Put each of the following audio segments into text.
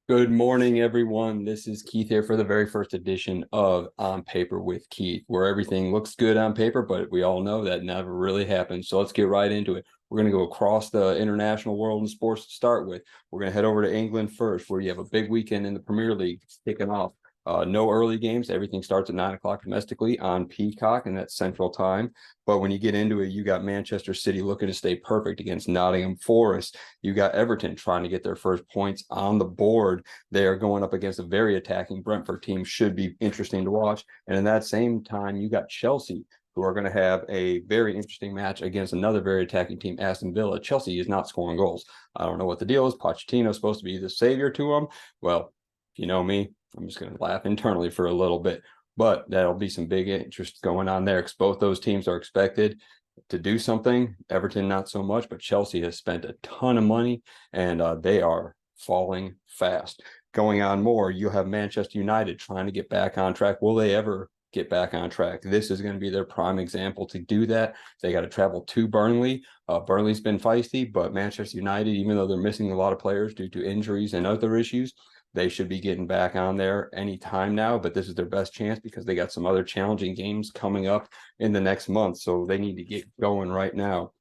Good morning, everyone. This is Keith here for the very first edition of On Paper with Keith, where everything looks good on paper, but we all know that never really happens. So let's get right into it. We're going to go across the international world in sports to start with. We're going to head over to England first, where you have a big weekend in the Premier League kicking off. No early games. Everything starts at 9 o'clock domestically on Peacock, and that's Central Time. But when you get into it, you got Manchester City looking to stay perfect against Nottingham Forest. You got Everton trying to get their first points on the board. They are going up against a very attacking Brentford team. Should be interesting to watch. And in that same time, you got Chelsea, who are going to have a very interesting match against another very attacking team, Aston Villa. Chelsea is not scoring goals. I don't know what the deal is. Pochettino is supposed to be the savior to them. Well, if you know me, I'm just going to laugh internally for a little bit. But that'll be some big interest going on there because both those teams are expected to do something. Everton, not so much, but Chelsea has spent a ton of money and they are falling fast. Going on more, you'll have Manchester United trying to get back on track. Will they ever get back on track? This is going to be their prime example to do that. They got to travel to Burnley. Burnley's been feisty, but Manchester United, even though they're missing a lot of players due to injuries and other issues, they should be getting back on there anytime now, but this is their best chance because they got some other challenging games coming up in the next month. So they need to get going right now.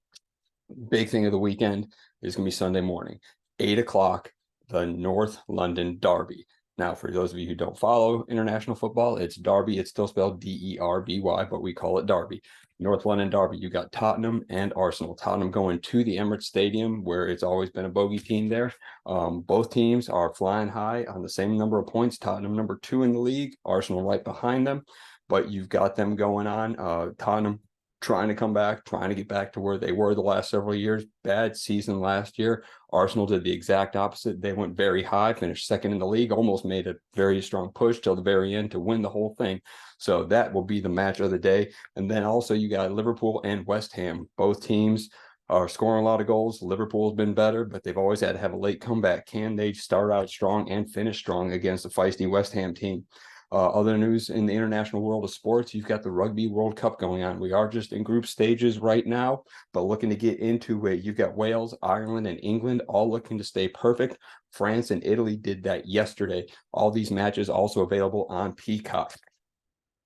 Big thing of the weekend is going to be Sunday morning, 8 o'clock, the North London Derby. Now, for those of you who don't follow international football, it's Derby. It's still spelled Derby, but we call it Derby. North London Derby. You got Tottenham and Arsenal. Tottenham going to the Emirates Stadium, where it's always been a bogey team there. Both teams are flying high on the same number of points. Tottenham number 2 in the league. Arsenal right behind them. But you've got them going on. Tottenham trying to come back, trying to get back to where they were the last several years. Bad season last year. Arsenal did the exact opposite. They went very high, finished second in the league, almost made a very strong push till the very end to win the whole thing. So that will be the match of the day. And then also you got Liverpool and West Ham. Both teams are scoring a lot of goals. Liverpool's been better, but they've always had to have a late comeback. Can they start out strong and finish strong against a feisty West Ham team? Other news in the international world of sports, you've got the Rugby World Cup going on. We are just in group stages right now, but looking to get into it. You've got Wales, Ireland, and England all looking to stay perfect. France and Italy did that yesterday. All these matches also available on Peacock.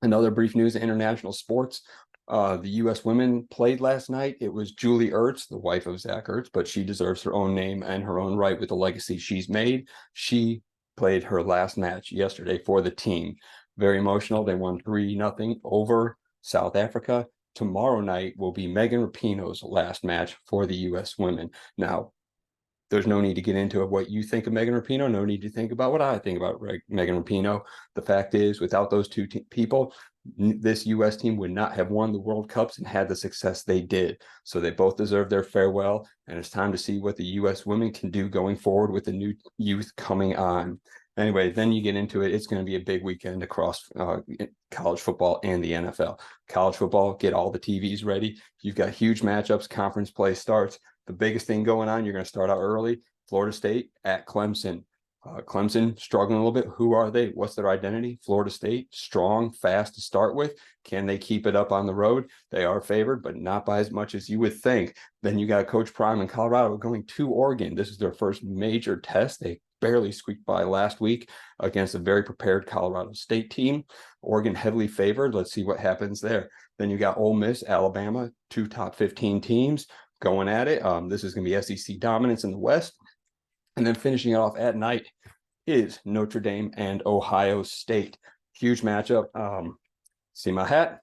Another brief news in international sports. The U.S. women played last night. It was Julie Ertz, the wife of Zach Ertz, but she deserves her own name and her own right with the legacy she's made. She played her last match yesterday for the team. Very emotional. They won 3-0 over South Africa. Tomorrow night will be Megan Rapinoe's last match for the U.S. women. Now, there's no need to get into what you think of Megan Rapinoe. No need to think about what I think about Megan Rapinoe. The fact is, without those two people, this U.S. team would not have won the World Cups and had the success they did. So they both deserve their farewell, and it's time to see what the U.S. women can do going forward with the new youth coming on. Anyway, then you get into it. It's going to be a big weekend across college football and the NFL. College football, get all the TVs ready. You've got huge matchups. Conference play starts. The biggest thing going on, you're going to start out early. Florida State at Clemson. Clemson struggling a little bit. Who are they? What's their identity? Florida State, strong, fast to start with. Can they keep it up on the road? They are favored, but not by as much as you would think. Then you got Coach Prime in Colorado going to Oregon. This is their first major test. They barely squeaked by last week against a very prepared Colorado State team. Oregon heavily favored. Let's see what happens there. Then you got Ole Miss, Alabama, 2 top 15 teams going at it. This is going to be SEC dominance in the West. And then finishing it off at night is Notre Dame and Ohio State. Huge matchup. See my hat?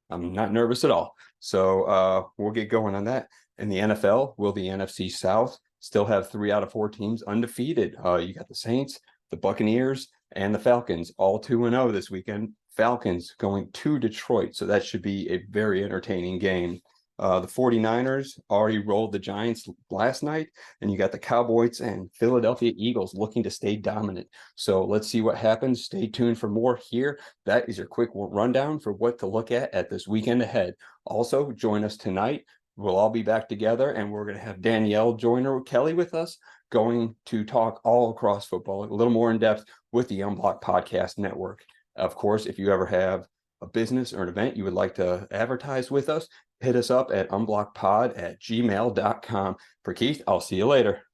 I'm not nervous at all. So we'll get going on that. In the NFL, will the NFC South still have 3 out of 4 teams undefeated? You got the Saints, the Buccaneers, and the Falcons, all 2-0 this weekend. Falcons going to Detroit, so that should be a very entertaining game. The 49ers already rolled the Giants last night, and you got the Cowboys and Philadelphia Eagles looking to stay dominant. So let's see what happens. Stay tuned for more here. That is your quick rundown for what to look at this weekend ahead. Also, join us tonight. We'll all be back together, and we're going to have Danielle Joyner Kelly with us, going to talk all across football, a little more in depth with the Unblocked Podcast Network. Of course, if you ever have a business or an event you would like to advertise with us, hit us up at unblockedpod@gmail.com. For Keith, I'll see you later.